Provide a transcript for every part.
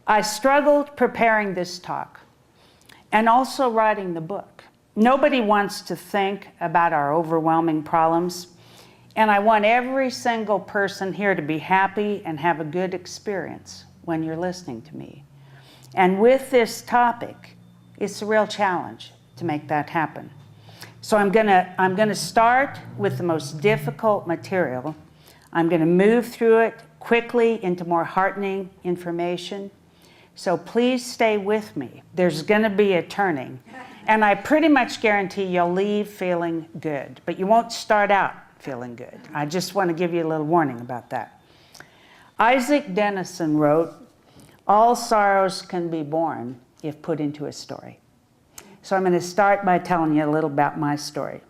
I struggled preparing this talk and also writing the book. Nobody wants to think about our overwhelming problems, and I want every single person here to be happy and have a good experience when you're listening to me. And with this topic, it's a real challenge to make that happen. So I'm gonna start with the most difficult material. I'm gonna move through it quickly into more heartening information. So please stay with me. There's gonna be a turning. And I pretty much guarantee you'll leave feeling good, but you won't start out feeling good. I just want to give you a little warning about that. Isaac Denison wrote, "All sorrows can be born if put into a story." So I'm going to start by telling you a little about my story.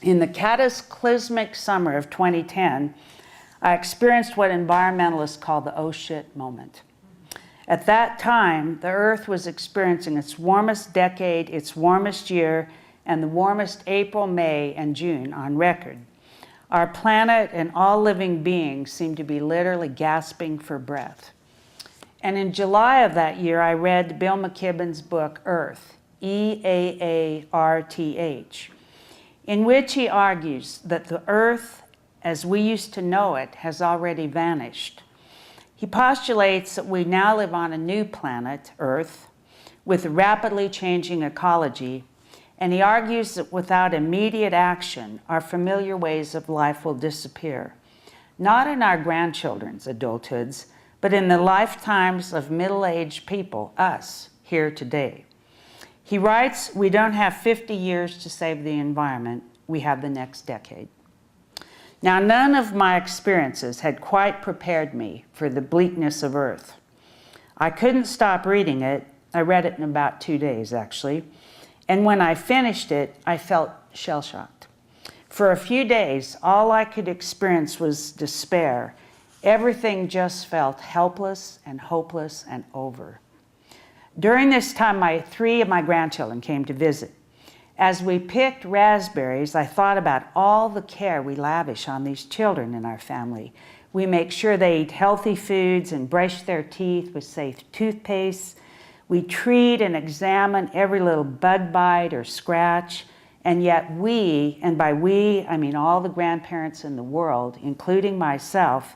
In the cataclysmic summer of 2010, I experienced what environmentalists call the oh shit moment. At that time, the Earth was experiencing its warmest decade, its warmest year, and the warmest April, May, and June on record. Our planet and all living beings seemed to be literally gasping for breath. And in July of that year, I read Bill McKibben's book, Earth, E-A-A-R-T-H, in which he argues that the Earth, as we used to know it, has already vanished. He postulates that we now live on a new planet, Earth, with a rapidly changing ecology, and he argues that without immediate action, our familiar ways of life will disappear, not in our grandchildren's adulthoods, but in the lifetimes of middle-aged people, us, here today. He writes, "We don't have 50 years to save the environment, we have the next decade." Now, none of my experiences had quite prepared me for the bleakness of Earth. I couldn't stop reading it. I read it in about 2 days, actually. And when I finished it, I felt shell-shocked. For a few days, all I could experience was despair. Everything just felt helpless and hopeless and over. During this time, 3 of my grandchildren came to visit. As we picked raspberries, I thought about all the care we lavish on these children in our family. We make sure they eat healthy foods and brush their teeth with safe toothpaste. We treat and examine every little bug bite or scratch. And yet we, and by we, I mean all the grandparents in the world, including myself,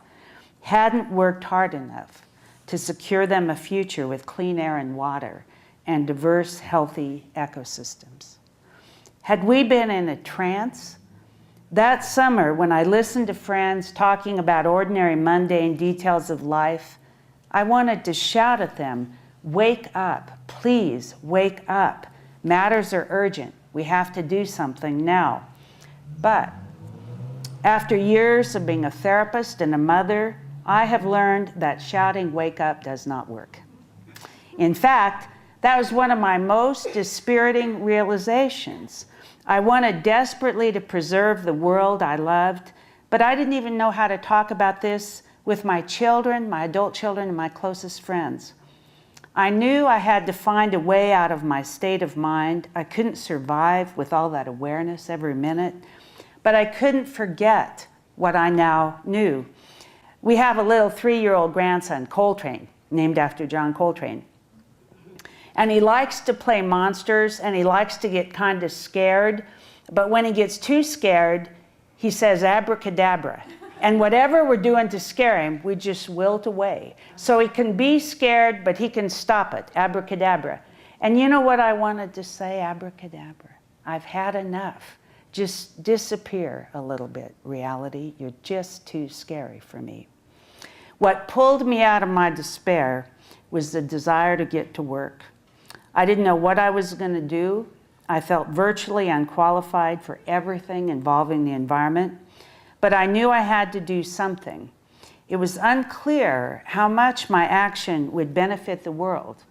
hadn't worked hard enough to secure them a future with clean air and water and diverse, healthy ecosystems. Had we been in a trance? That summer, when I listened to friends talking about ordinary, mundane details of life, I wanted to shout at them, "Wake up, please wake up. Matters are urgent. We have to do something now." But after years of being a therapist and a mother, I have learned that shouting "wake up" does not work. In fact, that was one of my most dispiriting realizations. I wanted desperately to preserve the world I loved, but I didn't even know how to talk about this with my children, my adult children, and my closest friends. I knew I had to find a way out of my state of mind. I couldn't survive with all that awareness every minute, but I couldn't forget what I now knew. We have a little 3-year-old grandson, Coltrane, named after John Coltrane. And he likes to play monsters, and he likes to get kind of scared. But when he gets too scared, he says abracadabra. And whatever we're doing to scare him, we just wilt away. So he can be scared, but he can stop it, abracadabra. And you know what I wanted to say, abracadabra? I've had enough. Just disappear a little bit, reality. You're just too scary for me. What pulled me out of my despair was the desire to get to work. I didn't know what I was going to do. I felt virtually unqualified for everything involving the environment, but I knew I had to do something. It was unclear how much my action would benefit the world,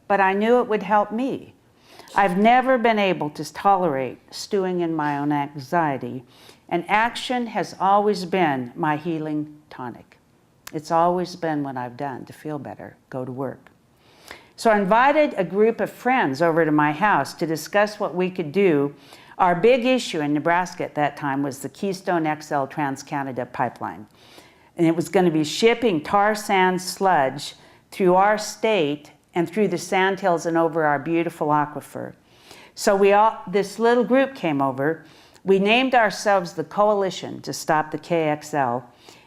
but I knew it would help me. I've never been able to tolerate stewing in my own anxiety, and action has always been my healing tonic. It's always been what I've done to feel better, go to work. So I invited a group of friends over to my house to discuss what we could do. Our big issue in Nebraska at that time was the Keystone XL Trans-Canada pipeline. And it was going to be shipping tar sand sludge through our state and through the sandhills and over our beautiful aquifer. So this little group came over. We named ourselves the Coalition to Stop the KXL.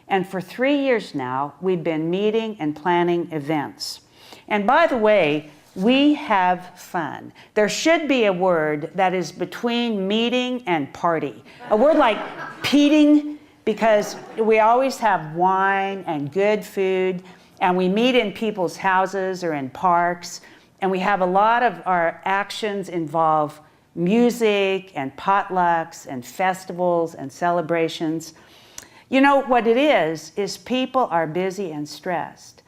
And for 3 years now, we've been meeting and planning events. And by the way, we have fun. There should be a word that is between meeting and party. A word like peating, because we always have wine and good food, and we meet in people's houses or in parks, and we have a lot of our actions involve music and potlucks and festivals and celebrations. You know, what it is people are busy and stressed.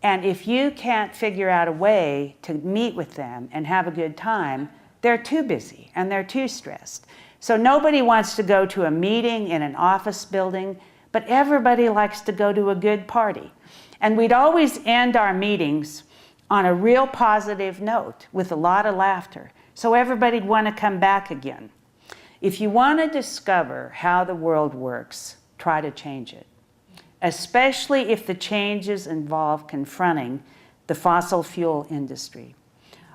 And if you can't figure out a way to meet with them and have a good time, they're too busy and they're too stressed. So nobody wants to go to a meeting in an office building, but everybody likes to go to a good party. And we'd always end our meetings on a real positive note with a lot of laughter. So everybody'd want to come back again. If you want to discover how the world works, try to change it, especially if the changes involve confronting the fossil fuel industry.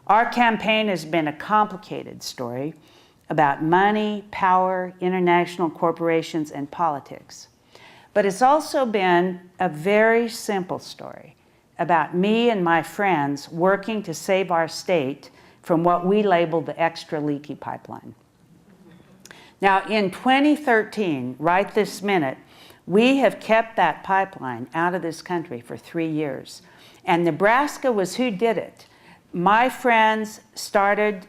Our campaign has been a complicated story about money, power, international corporations, and politics. But it's also been a very simple story about me and my friends working to save our state from what we labeled the extra leaky pipeline. Now, in 2013, right this minute, we have kept that pipeline out of this country for 3 years. And Nebraska was who did it. My friends started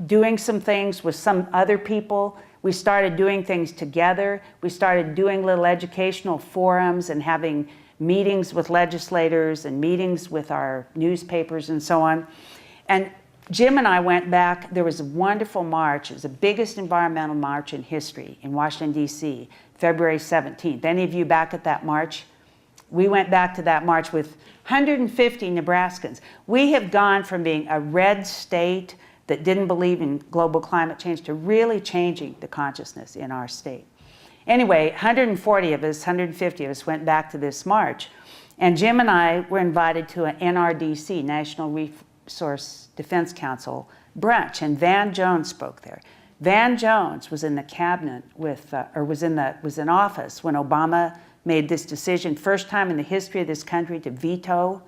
doing some things with some other people. We started doing things together. We started doing little educational forums and having meetings with legislators and meetings with our newspapers and so on. And Jim and I went back. There was a wonderful march. It was the biggest environmental march in history in Washington, D.C., February 17th. Any of you back at that march? We went back to that march with 150 Nebraskans. We have gone from being a red state that didn't believe in global climate change to really changing the consciousness in our state. Anyway, 150 of us went back to this march. And Jim and I were invited to an NRDC, National Resource Defense Council, brunch, and Van Jones spoke there. Van Jones was in the cabinet was in office when Obama made this decision, first time in the history of this country to veto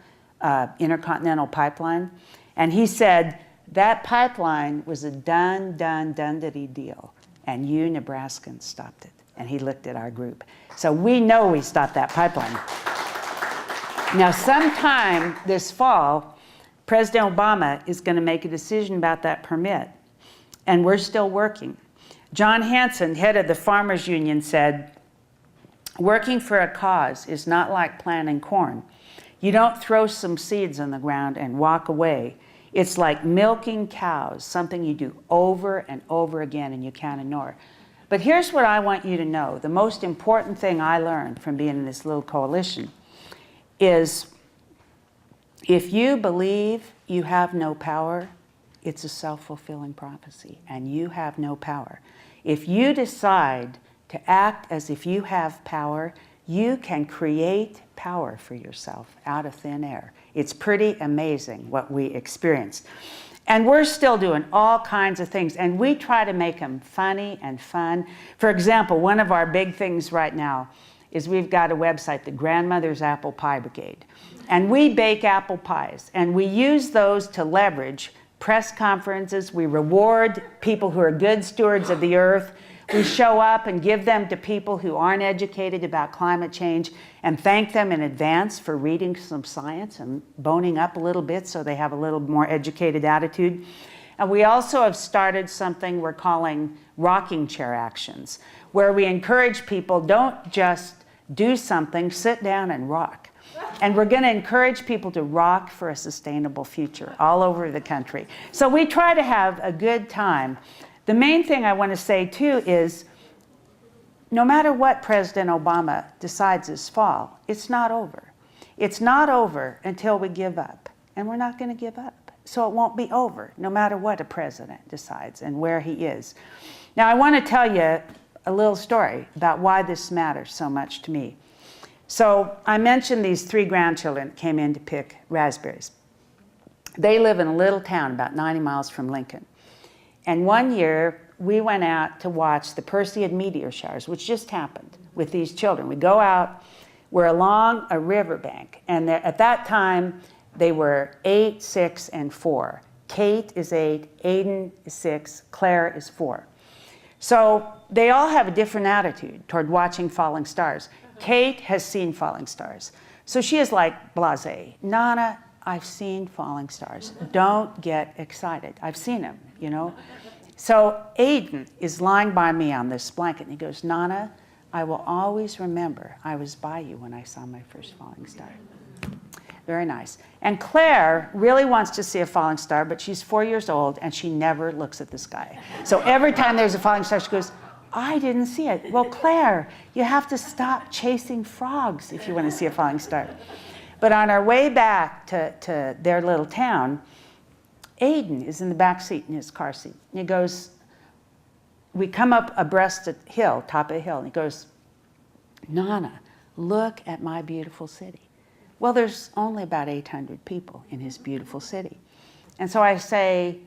intercontinental pipeline. And he said, that pipeline was a done-diddy deal, and you Nebraskans stopped it. And he looked at our group. So we know we stopped that pipeline. Now, sometime this fall, President Obama is going to make a decision about that permit, and we're still working. John Hanson, head of the Farmers Union, said, working for a cause is not like planting corn. You don't throw some seeds on the ground and walk away. It's like milking cows, something you do over and over again and you can't ignore. But here's what I want you to know. The most important thing I learned from being in this little coalition is if you believe you have no power, it's a self-fulfilling prophecy, and you have no power. If you decide to act as if you have power, you can create power for yourself out of thin air. It's pretty amazing what we experienced. And we're still doing all kinds of things, and we try to make them funny and fun. For example, one of our big things right now is we've got a website, the Grandmother's Apple Pie Brigade. And we bake apple pies, and we use those to leverage press conferences. We reward people who are good stewards of the earth. We show up and give them to people who aren't educated about climate change and thank them in advance for reading some science and boning up a little bit so they have a little more educated attitude. And we also have started something we're calling rocking chair actions, where we encourage people, don't just do something, sit down and rock. And we're going to encourage people to rock for a sustainable future all over the country. So we try to have a good time. The main thing I want to say, too, is no matter what President Obama decides this fall, it's not over. It's not over until we give up. And we're not going to give up. So it won't be over, no matter what a president decides and where he is. Now, I want to tell you a little story about why this matters so much to me. So I mentioned these 3 grandchildren that came in to pick raspberries. They live in a little town about 90 miles from Lincoln. And one year, we went out to watch the Perseid meteor showers, which just happened with these children. We go out, we're along a riverbank, and at that time, they were 8, 6, and 4. Kate is 8, Aiden is 6, Claire is 4. So they all have a different attitude toward watching falling stars. Kate has seen falling stars. So she is like blasé. Nana, I've seen falling stars. Don't get excited. I've seen them, you know. So Aiden is lying by me on this blanket, and he goes, Nana, I will always remember I was by you when I saw my first falling star. Very nice. And Claire really wants to see a falling star, but she's 4 years old, and she never looks at the sky. So every time there's a falling star, she goes, I didn't see it. Well, Claire, you have to stop chasing frogs if you want to see a falling star. But on our way back to their little town, Aiden is in the back seat in his car seat. And he goes, we come up abreast a hill, top of a hill, and he goes, Nana, look at my beautiful city. Well, there's only about 800 people in his beautiful city. And so I say,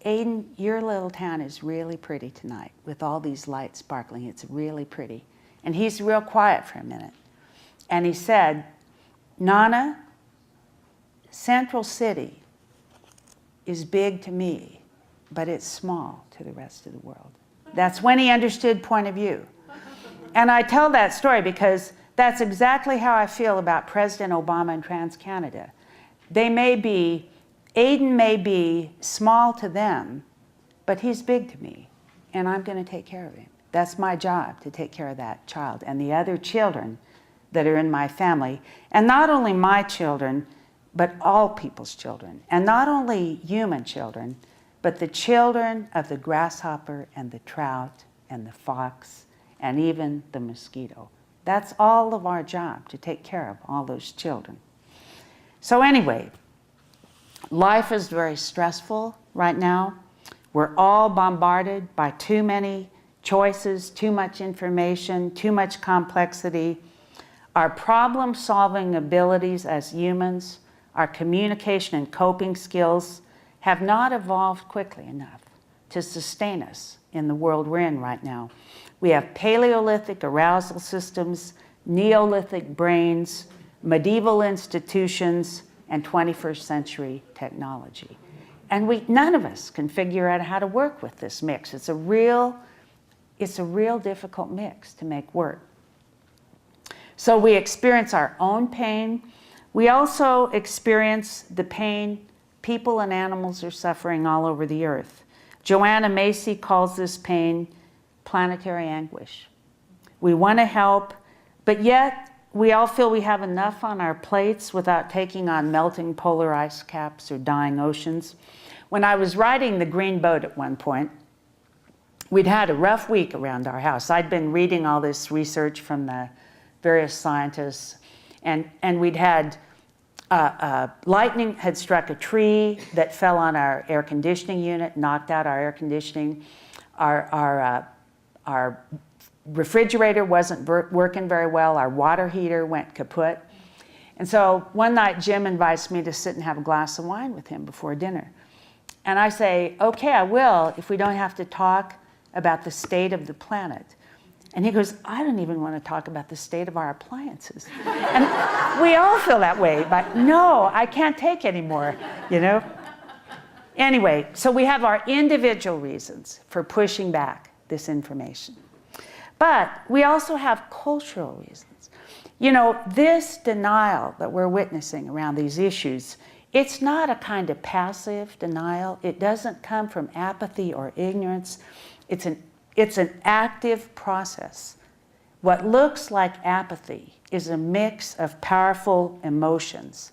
Aiden, your little town is really pretty tonight with all these lights sparkling. It's really pretty. And he's real quiet for a minute. And he said, Nana, Central City is big to me, but it's small to the rest of the world. That's when he understood point of view. And I tell that story because that's exactly how I feel about President Obama and TransCanada. Aiden may be small to them, but he's big to me, and I'm going to take care of him. That's my job, to take care of that child and the other children that are in my family. And not only my children, but all people's children. And not only human children, but the children of the grasshopper and the trout and the fox and even the mosquito. That's all of our job, to take care of all those children. So anyway, life is very stressful right now. We're all bombarded by too many choices, too much information, too much complexity. Our problem-solving abilities as humans, our communication and coping skills have not evolved quickly enough to sustain us in the world we're in right now. We have Paleolithic arousal systems, Neolithic brains, medieval institutions, and 21st century technology. And none of us can figure out how to work with this mix. It's a real difficult mix to make work. So we experience our own pain. We also experience the pain people and animals are suffering all over the earth. Joanna Macy calls this pain planetary anguish. We want to help, but yet we all feel we have enough on our plates without taking on melting polar ice caps or dying oceans. When I was riding the green boat at one point, we'd had a rough week around our house. I'd been reading all this research from the various scientists, and we'd had lightning had struck a tree that fell on our air conditioning unit, knocked out our air conditioning. Our refrigerator wasn't working very well. Our water heater went kaput. And so one night, Jim invites me to sit and have a glass of wine with him before dinner. And I say, okay, I will, if we don't have to talk about the state of the planet. And he goes, I don't even want to talk about the state of our appliances. And we all feel that way, but no, I can't take anymore, you know? Anyway, so we have our individual reasons for pushing back this information. But we also have cultural reasons. You know, this denial that we're witnessing around these issues, it's not a kind of passive denial. It doesn't come from apathy or ignorance. It's an active process. What looks like apathy is a mix of powerful emotions,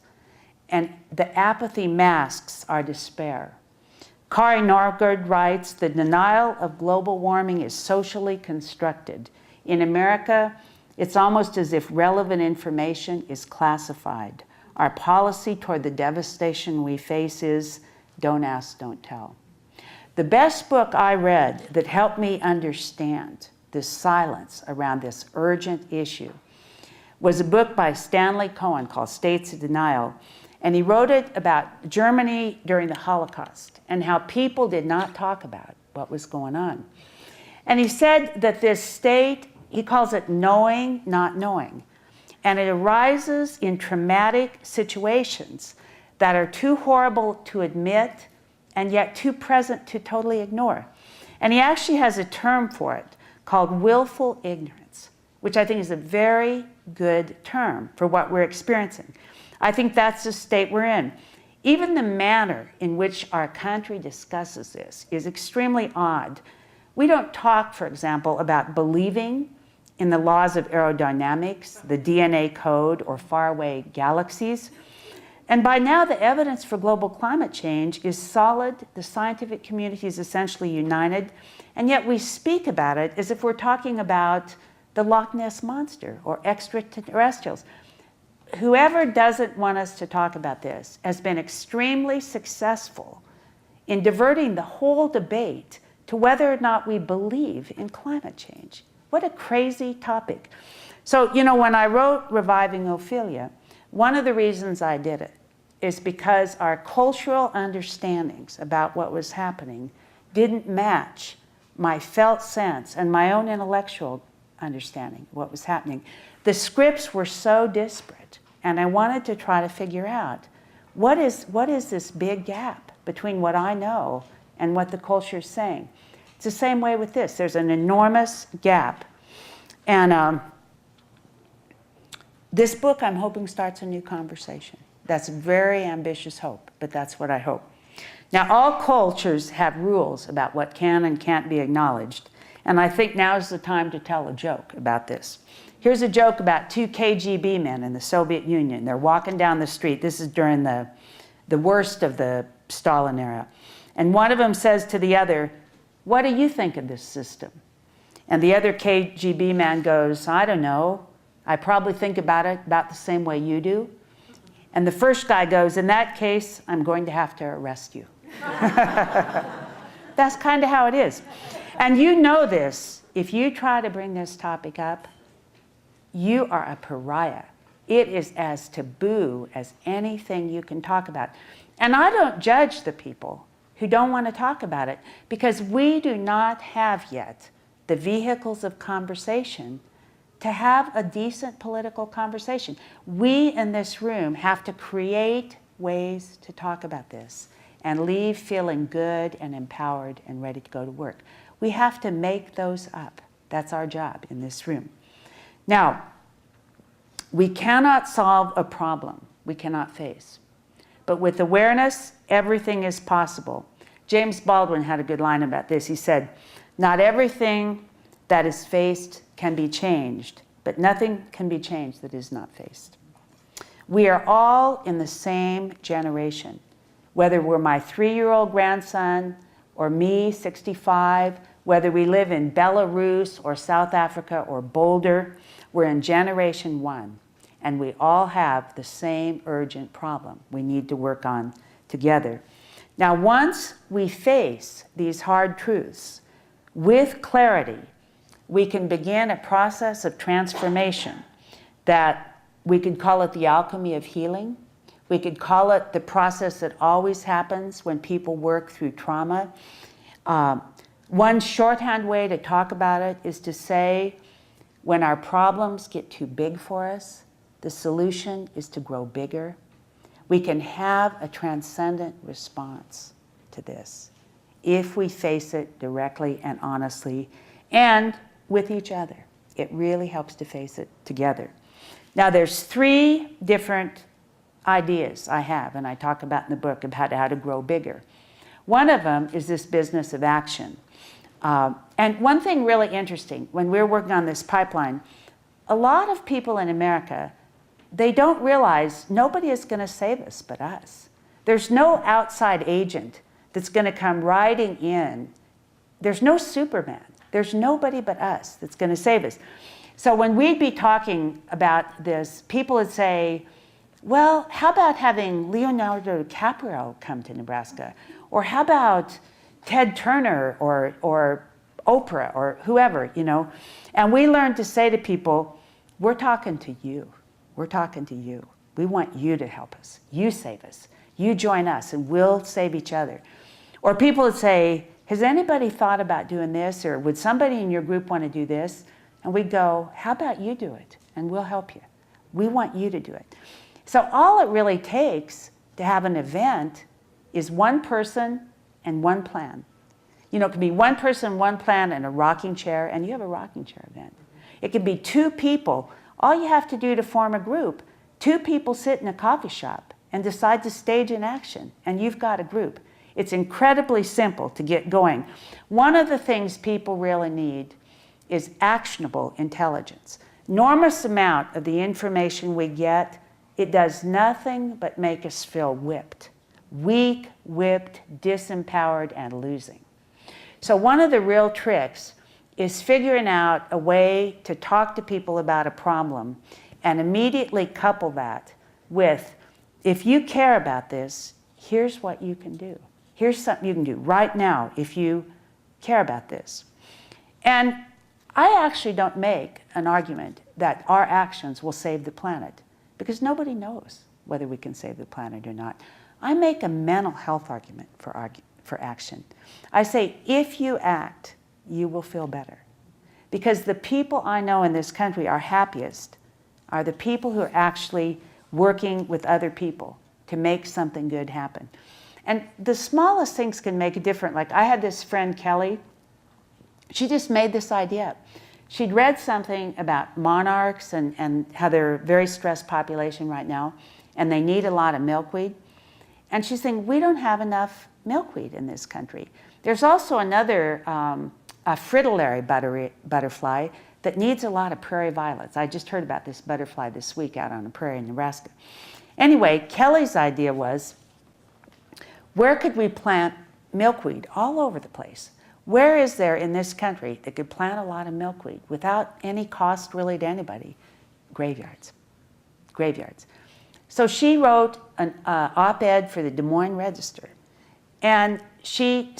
and the apathy masks our despair. Kari Norgard writes, the denial of global warming is socially constructed. In America, it's almost as if relevant information is classified. Our policy toward the devastation we face is, don't ask, don't tell. The best book I read that helped me understand this silence around this urgent issue was a book by Stanley Cohen called States of Denial. And he wrote it about Germany during the Holocaust and how people did not talk about what was going on. And he said that this state, he calls it knowing, not knowing. And it arises in traumatic situations that are too horrible to admit and yet too present to totally ignore. And he actually has a term for it called willful ignorance, which I think is a very good term for what we're experiencing. I think that's the state we're in. Even the manner in which our country discusses this is extremely odd. We don't talk, for example, about believing in the laws of aerodynamics, the DNA code, or faraway galaxies. And by now, the evidence for global climate change is solid. The scientific community is essentially united. And yet we speak about it as if we're talking about the Loch Ness Monster or extraterrestrials. Whoever doesn't want us to talk about this has been extremely successful in diverting the whole debate to whether or not we believe in climate change. What a crazy topic. So, you know, when I wrote Reviving Ophelia, one of the reasons I did it is because our cultural understandings about what was happening didn't match my felt sense and my own intellectual understanding of what was happening. The scripts were so disparate, and I wanted to try to figure out what is this big gap between what I know and what the culture is saying. It's the same way with this. There's an enormous gap. And this book, I'm hoping, starts a new conversation. That's a very ambitious hope, but that's what I hope. Now, all cultures have rules about what can and can't be acknowledged, and I think now's the time to tell a joke about this. Here's a joke about two KGB men in the Soviet Union. They're walking down the street. This is during the worst of the Stalin era. And one of them says to the other, "What do you think of this system?" And the other KGB man goes, "I don't know. I probably think about it about the same way you do." And the first guy goes, "In that case, I'm going to have to arrest you." That's kind of how it is. And you know this. If you try to bring this topic up, you are a pariah. It is as taboo as anything you can talk about. And I don't judge the people who don't want to talk about it, because we do not have yet the vehicles of conversation to have a decent political conversation. We in this room have to create ways to talk about this and leave feeling good and empowered and ready to go to work. We have to make those up. That's our job in this room. Now, we cannot solve a problem we cannot face. But with awareness, everything is possible. James Baldwin had a good line about this. He said, "Not everything that is faced can be changed, but nothing can be changed that is not faced." We are all in the same generation. Whether we're my 3-year-old grandson or me, 65, whether we live in Belarus or South Africa or Boulder, we're in generation 1. And we all have the same urgent problem we need to work on together. Now, once we face these hard truths with clarity, we can begin a process of transformation that we could call it the alchemy of healing. We could call it the process that always happens when people work through trauma. One shorthand way to talk about it is to say, when our problems get too big for us, the solution is to grow bigger. We can have a transcendent response to this if we face it directly and honestly and with each other. It really helps to face it together. Now, there's 3 different ideas I have, and I talk about in the book about how to grow bigger. One of them is this business of action. And one thing really interesting, when we're working on this pipeline, a lot of people in America, they don't realize nobody is going to save us but us. There's no outside agent that's going to come riding in. There's no Superman. There's nobody but us that's going to save us. So when we'd be talking about this, people would say, well, how about having Leonardo DiCaprio come to Nebraska? Or how about Ted Turner or Oprah or whoever, you know? And we learned to say to people, we're talking to you. We're talking to you. We want you to help us. You save us. You join us, and we'll save each other. Or people would say, has anybody thought about doing this? Or would somebody in your group want to do this? And we'd go, how about you do it? And we'll help you. We want you to do it. So all it really takes to have an event is one person and one plan. You know, it can be one person, one plan, and a rocking chair, and you have a rocking chair event. It could be two people. All you have to do to form a group, two people sit in a coffee shop and decide to stage an action, and you've got a group. It's incredibly simple to get going. One of the things people really need is actionable intelligence. Enormous amount of the information we get, it does nothing but make us feel whipped. Weak, whipped, disempowered, and losing. So one of the real tricks is figuring out a way to talk to people about a problem and immediately couple that with, if you care about this, here's what you can do. Here's something you can do right now if you care about this. And I actually don't make an argument that our actions will save the planet, because nobody knows whether we can save the planet or not. I make a mental health argument for action. I say, if you act, you will feel better. Because the people I know in this country are happiest are the people who are actually working with other people to make something good happen. And the smallest things can make a difference. Like I had this friend, Kelly, she just made this idea up. She'd read something about monarchs and how they're a very stressed population right now, and they need a lot of milkweed. And she's saying, we don't have enough milkweed in this country. There's also another a fritillary butterfly that needs a lot of prairie violets. I just heard about this butterfly this week out on a prairie in Nebraska. Anyway, Kelly's idea was, where could we plant milkweed all over the place? Where is there in this country that could plant a lot of milkweed without any cost really to anybody? Graveyards. Graveyards. So she wrote an op-ed for the Des Moines Register. And she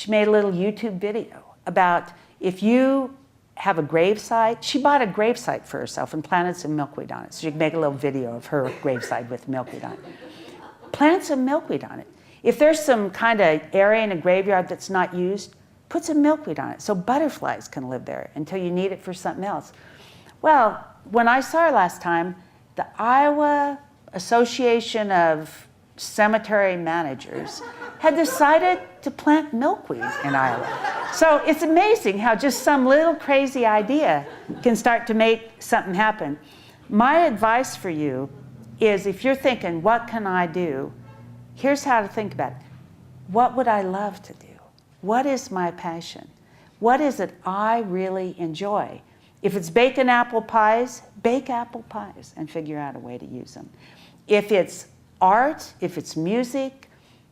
made a little YouTube video about if you have a gravesite. She bought a gravesite for herself and planted some milkweed on it. So she could make a little video of her gravesite with milkweed on it. Plant some milkweed on it. If there's some kind of area in a graveyard that's not used, put some milkweed on it so butterflies can live there until you need it for something else. Well, when I saw her last time, the Iowa Association of Cemetery Managers had decided to plant milkweed in Iowa. So it's amazing how just some little crazy idea can start to make something happen. My advice for you is, if you're thinking, what can I do? Here's how to think about it. What would I love to do? What is my passion? What is it I really enjoy? If it's baking apple pies, bake apple pies and figure out a way to use them. If it's art, if it's music,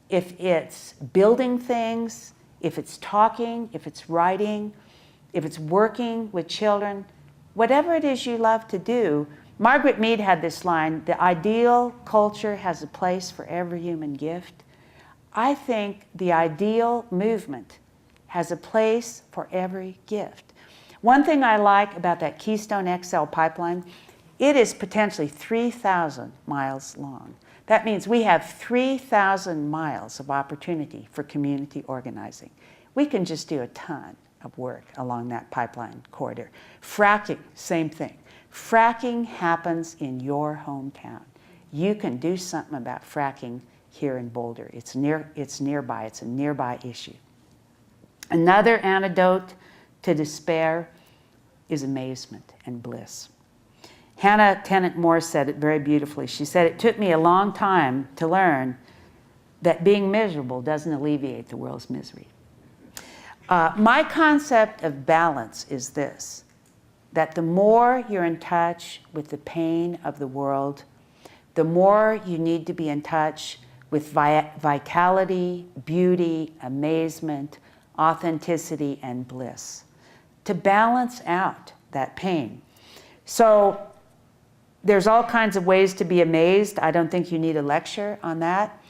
if it's building things, if it's talking, if it's writing, if it's working with children, whatever it is you love to do. Margaret Mead had this line, the ideal culture has a place for every human gift. I think the ideal movement has a place for every gift. One thing I like about that Keystone XL pipeline, it is potentially 3,000 miles long. That means we have 3,000 miles of opportunity for community organizing. We can just do a ton of work along that pipeline corridor. Fracking, same thing. Fracking happens in your hometown. You can do something about fracking here in Boulder. It's nearby. It's a nearby issue. Another antidote to despair is amazement and bliss. Hannah Tennant Moore said it very beautifully. She said, it took me a long time to learn that being miserable doesn't alleviate the world's misery. My concept of balance is this, that the more you're in touch with the pain of the world, the more you need to be in touch with vitality, beauty, amazement, authenticity, and bliss, to balance out that pain. So there's all kinds of ways to be amazed. I don't think you need a lecture on that.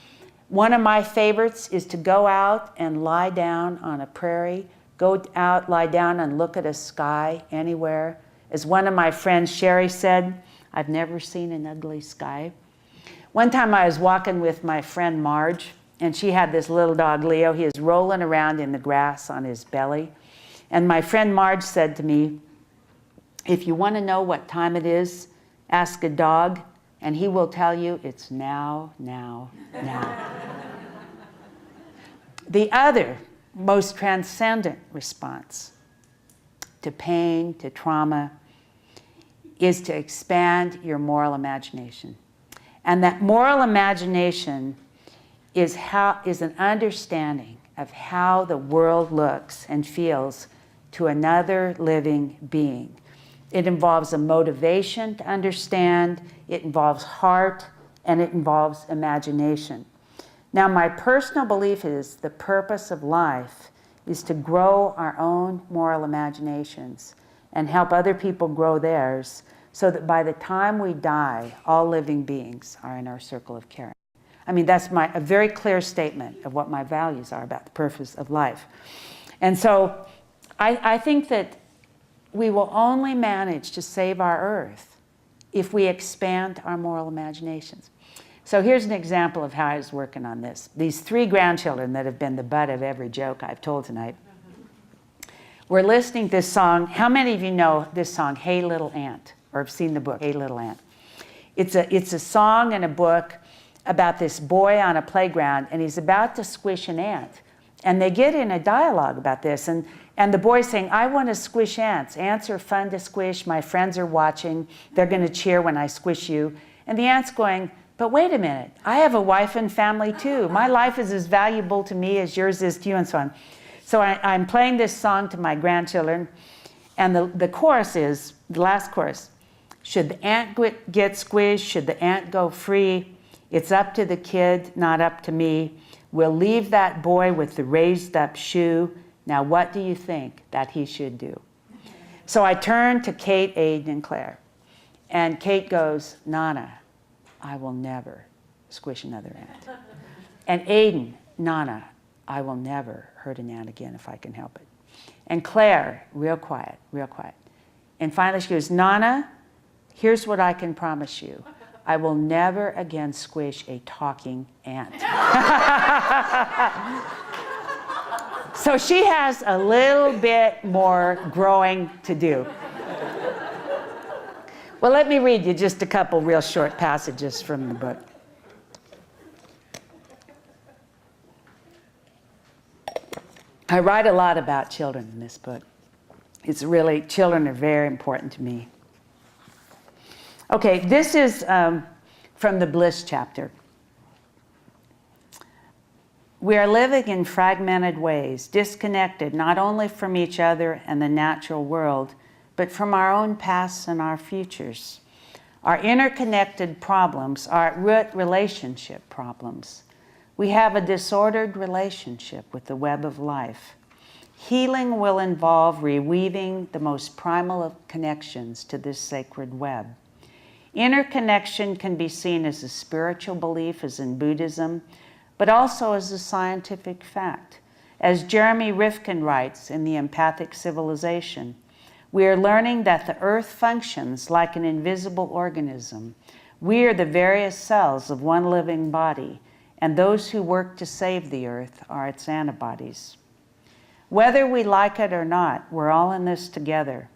One of my favorites is to go out and lie down on a prairie, go out, lie down and look at a sky anywhere As one of my friends, Sherry, said, I've never seen an ugly sky. One time I was walking with my friend Marge, and she had this little dog, Leo. He was rolling around in the grass on his belly. And my friend Marge said to me, if you want to know what time it is, ask a dog, and he will tell you it's now, now, now. The other most transcendent response to pain, to trauma, is to expand your moral imagination. And that moral imagination is an understanding of how the world looks and feels to another living being. It involves a motivation to understand, it involves heart, and it involves imagination. Now, my personal belief is the purpose of life is to grow our own moral imaginations and help other people grow theirs, so that by the time we die, all living beings are in our circle of caring. I mean, that's a very clear statement of what my values are about the purpose of life. And so I think that we will only manage to save our earth if we expand our moral imaginations. So here's an example of how I was working on this. These 3 grandchildren that have been the butt of every joke I've told tonight were listening to this song. How many of you know this song, Hey Little Ant, or have seen the book, Hey Little Ant? It's a song and a book about this boy on a playground, and he's about to squish an ant. And they get in a dialogue about this, and the boy's saying, I want to squish ants. Ants are fun to squish. My friends are watching. They're going to cheer when I squish you. And the ant's going, but wait a minute. I have a wife and family too. My life is as valuable to me as yours is to you, and so on. So I'm playing this song to my grandchildren, and the chorus is, the last chorus, should the ant get squished? Should the ant go free? It's up to the kid, not up to me. We'll leave that boy with the raised up shoe. Now what do you think that he should do? So I turn to Kate, Aiden, and Claire. And Kate goes, Nana, I will never squish another ant. And Aiden, Nana, I will never hurt an ant again if I can help it. And Claire, real quiet, real quiet. And finally she goes, Nana, here's what I can promise you. I will never again squish a talking ant. So she has a little bit more growing to do. Well, let me read you just a couple real short passages from the book. I write a lot about children in this book. It's really, children are very important to me. Okay, this is from the bliss chapter. We are living in fragmented ways, disconnected not only from each other and the natural world, but from our own pasts and our futures. Our interconnected problems are at root relationship problems. We have a disordered relationship with the web of life. Healing will involve reweaving the most primal of connections to this sacred web. Interconnection can be seen as a spiritual belief, as in Buddhism, but also as a scientific fact. As Jeremy Rifkin writes in The Empathic Civilization, we are learning that the earth functions like an invisible organism. We are the various cells of one living body, and those who work to save the earth are its antibodies. Whether we like it or not, we're all in this together.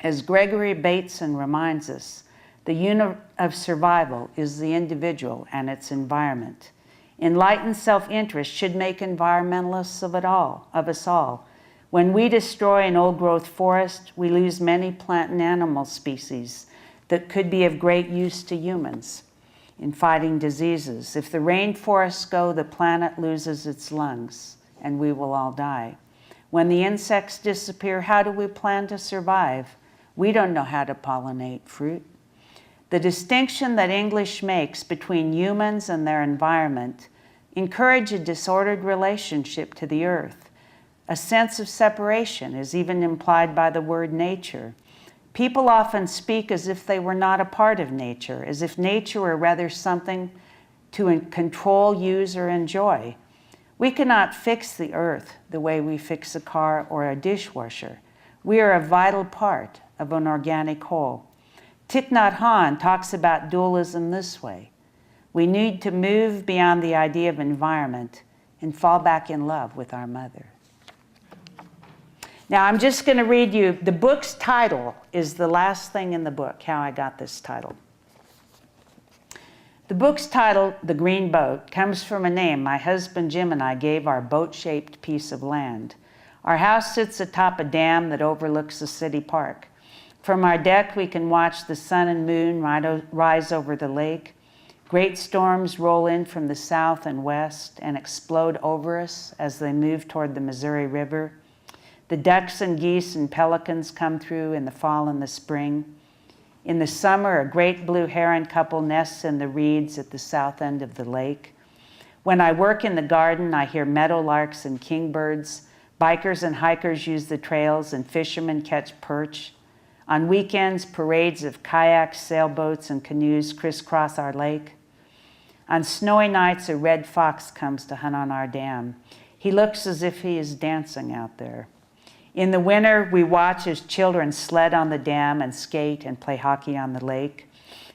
As Gregory Bateson reminds us, the unit of survival is the individual and its environment. Enlightened self-interest should make environmentalists of us all. When we destroy an old-growth forest, we lose many plant and animal species that could be of great use to humans in fighting diseases. If the rainforests go, the planet loses its lungs, and we will all die. When the insects disappear, how do we plan to survive? We don't know how to pollinate fruit. The distinction that English makes between humans and their environment encourage a disordered relationship to the earth. A sense of separation is even implied by the word nature. People often speak as if they were not a part of nature, as if nature were rather something to control, use, or enjoy. We cannot fix the earth the way we fix a car or a dishwasher. We are a vital part of an organic whole. Thich Nhat Hanh talks about dualism this way. We need to move beyond the idea of environment and fall back in love with our mother. Now, I'm just going to read you, the book's title is the last thing in the book, how I got this title. The book's title, The Green Boat, comes from a name my husband Jim and I gave our boat-shaped piece of land. Our house sits atop a dam that overlooks the city park. From our deck, we can watch the sun and moon rise over the lake. Great storms roll in from the south and west and explode over us as they move toward the Missouri River. The ducks and geese and pelicans come through in the fall and the spring. In the summer, a great blue heron couple nests in the reeds at the south end of the lake. When I work in the garden, I hear meadowlarks and kingbirds. Bikers and hikers use the trails and fishermen catch perch. On weekends, parades of kayaks, sailboats, and canoes crisscross our lake. On snowy nights, a red fox comes to hunt on our dam. He looks as if he is dancing out there. In the winter, we watch as children sled on the dam and skate and play hockey on the lake.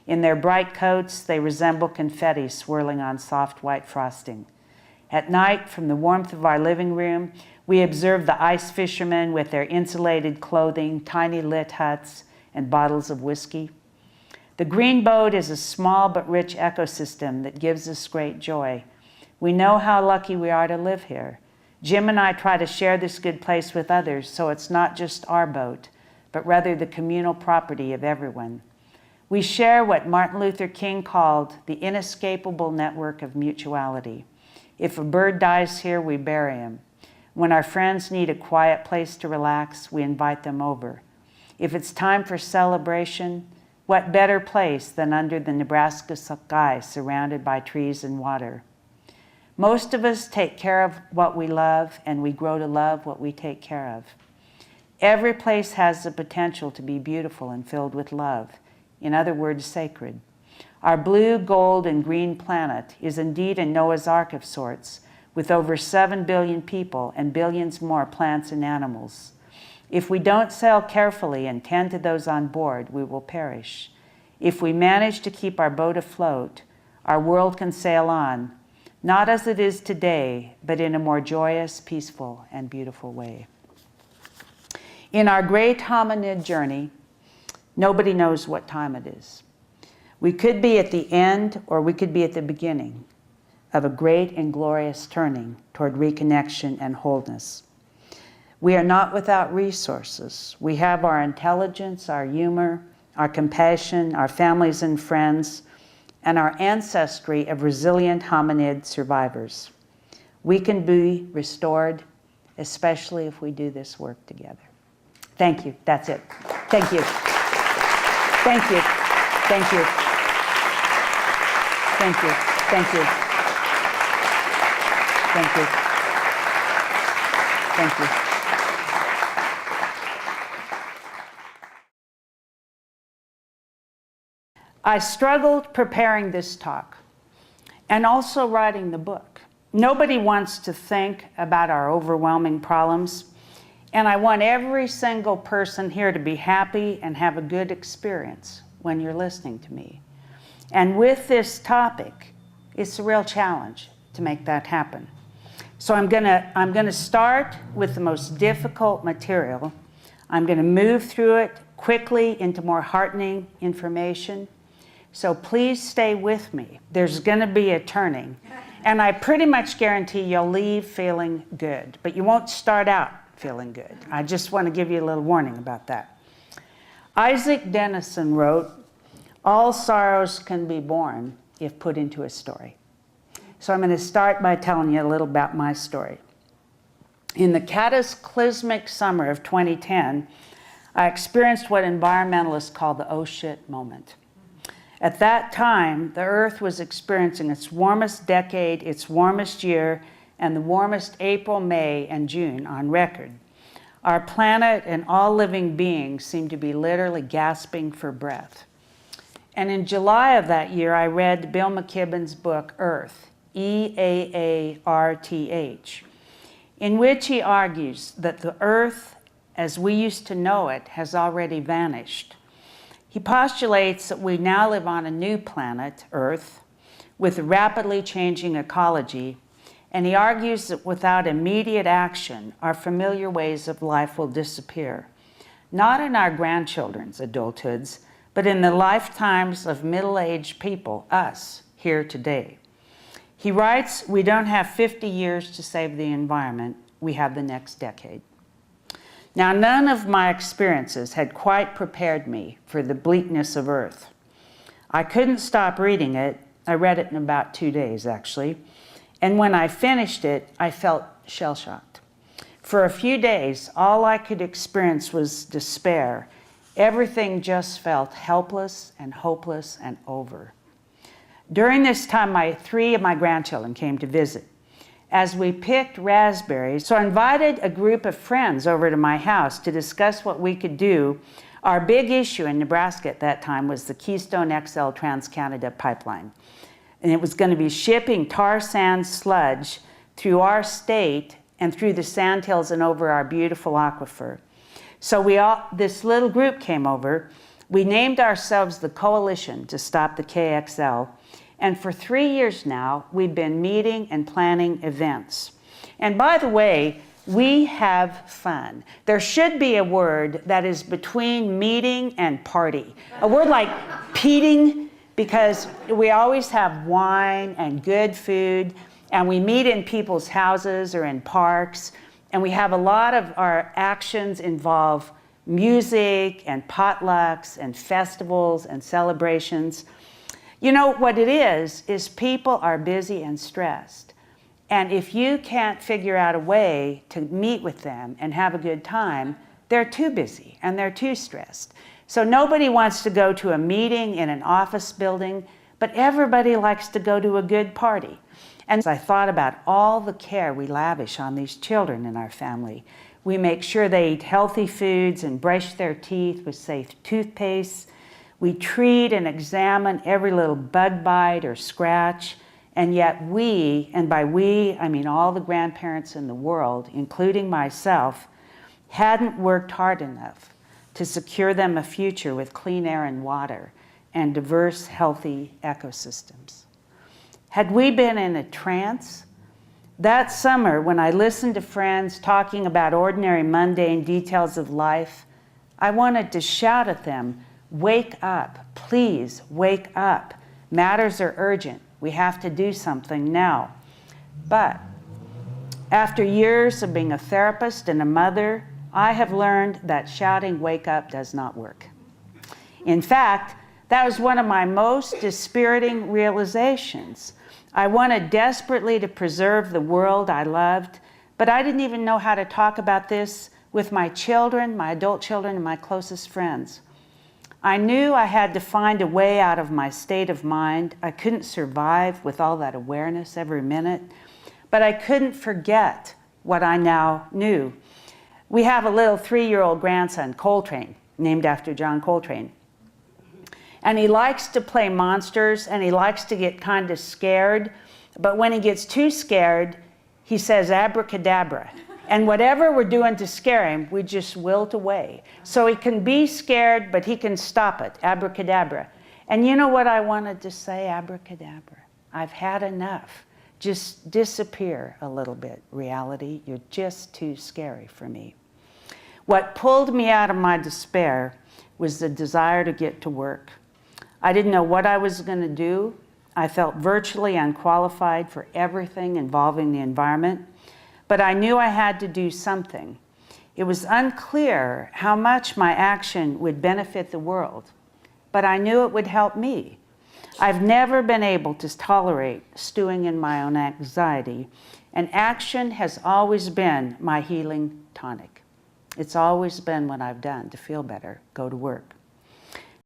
In their bright coats, they resemble confetti swirling on soft white frosting. At night, from the warmth of our living room, we observe the ice fishermen with their insulated clothing, tiny lit huts, and bottles of whiskey. The Green Boat is a small but rich ecosystem that gives us great joy. We know how lucky we are to live here. Jim and I try to share this good place with others, so it's not just our boat, but rather the communal property of everyone. We share what Martin Luther King called the inescapable network of mutuality. If a bird dies here, we bury him. When our friends need a quiet place to relax, we invite them over. If it's time for celebration, what better place than under the Nebraska sky surrounded by trees and water? Most of us take care of what we love, and we grow to love what we take care of. Every place has the potential to be beautiful and filled with love. In other words, sacred. Our blue, gold, and green planet is indeed a Noah's Ark of sorts, with over 7 billion people and billions more plants and animals. If we don't sail carefully and tend to those on board, we will perish. If we manage to keep our boat afloat, our world can sail on, not as it is today, but in a more joyous, peaceful, and beautiful way. In our great hominid journey, nobody knows what time it is. We could be at the end, or we could be at the beginning of a great and glorious turning toward reconnection and wholeness. We are not without resources. We have our intelligence, our humor, our compassion, our families and friends, and our ancestry of resilient hominid survivors. We can be restored, especially if we do this work together. Thank you. That's it. Thank you. Thank you. Thank you. Thank you. Thank you. Thank you. Thank you. I struggled preparing this talk and also writing the book. Nobody wants to think about our overwhelming problems, and I want every single person here to be happy and have a good experience when you're listening to me. And with this topic, it's a real challenge to make that happen. So I'm gonna start with the most difficult material. I'm gonna move through it quickly into more heartening information. So please stay with me. There's gonna be a turning. And I pretty much guarantee you'll leave feeling good, but you won't start out feeling good. I just want to give you a little warning about that. Isaac Denison wrote, "All sorrows can be born if put into a story." So I'm going to start by telling you a little about my story. In the cataclysmic summer of 2010, I experienced what environmentalists call the oh shit moment. At that time, the Earth was experiencing its warmest decade, its warmest year, and the warmest April, May, and June on record. Our planet and all living beings seemed to be literally gasping for breath. And in July of that year, I read Bill McKibben's book, Earth, E-A-A-R-T-H, in which he argues that the Earth as we used to know it has already vanished. He postulates that we now live on a new planet, Earth, with a rapidly changing ecology, and he argues that without immediate action, our familiar ways of life will disappear. Not in our grandchildren's adulthoods, but in the lifetimes of middle-aged people, us, here today. He writes, we don't have 50 years to save the environment, we have the next decade. Now, none of my experiences had quite prepared me for the bleakness of Earth. I couldn't stop reading it. I read it in about 2 days, actually. And when I finished it, I felt shell-shocked. For a few days, all I could experience was despair. Everything just felt helpless and hopeless and over. During this time, 3 of my grandchildren came to visit. As we picked raspberries, so I invited a group of friends over to my house to discuss what we could do. Our big issue in Nebraska at that time was the Keystone XL Trans-Canada pipeline. And it was going to be shipping tar sand sludge through our state and through the sandhills and over our beautiful aquifer. So this little group came over. We named ourselves the Coalition to Stop the KXL. And for 3 years now, we've been meeting and planning events. And by the way, we have fun. There should be a word that is between meeting and party. A word like peating, because we always have wine and good food, and we meet in people's houses or in parks, and we have a lot of our actions involve music and potlucks and festivals and celebrations. You know, what it is people are busy and stressed. And if you can't figure out a way to meet with them and have a good time, they're too busy and they're too stressed. So nobody wants to go to a meeting in an office building, but everybody likes to go to a good party. And as I thought about all the care we lavish on these children in our family, we make sure they eat healthy foods and brush their teeth with safe toothpaste. We treat and examine every little bug bite or scratch, and yet we, and by we, I mean all the grandparents in the world, including myself, hadn't worked hard enough to secure them a future with clean air and water and diverse, healthy ecosystems. Had we been in a trance? That summer, when I listened to friends talking about ordinary, mundane details of life, I wanted to shout at them, wake up, please wake up. Matters are urgent. We have to do something now. But after years of being a therapist and a mother, I have learned that shouting wake up does not work. In fact, that was one of my most dispiriting realizations. I wanted desperately to preserve the world I loved, but I didn't even know how to talk about this with my children, my adult children, and my closest friends. I knew I had to find a way out of my state of mind. I couldn't survive with all that awareness every minute, but I couldn't forget what I now knew. We have a little 3-year-old grandson, Coltrane, named after John Coltrane. And he likes to play monsters, and he likes to get kind of scared, but when he gets too scared, he says abracadabra. And whatever we're doing to scare him, we just wilt away. So he can be scared, but he can stop it, abracadabra. And you know what I wanted to say, abracadabra? I've had enough. Just disappear a little bit, reality. You're just too scary for me. What pulled me out of my despair was the desire to get to work. I didn't know what I was going to do. I felt virtually unqualified for everything involving the environment. But I knew I had to do something. It was unclear how much my action would benefit the world, but I knew it would help me. I've never been able to tolerate stewing in my own anxiety, and action has always been my healing tonic. It's always been what I've done to feel better, go to work.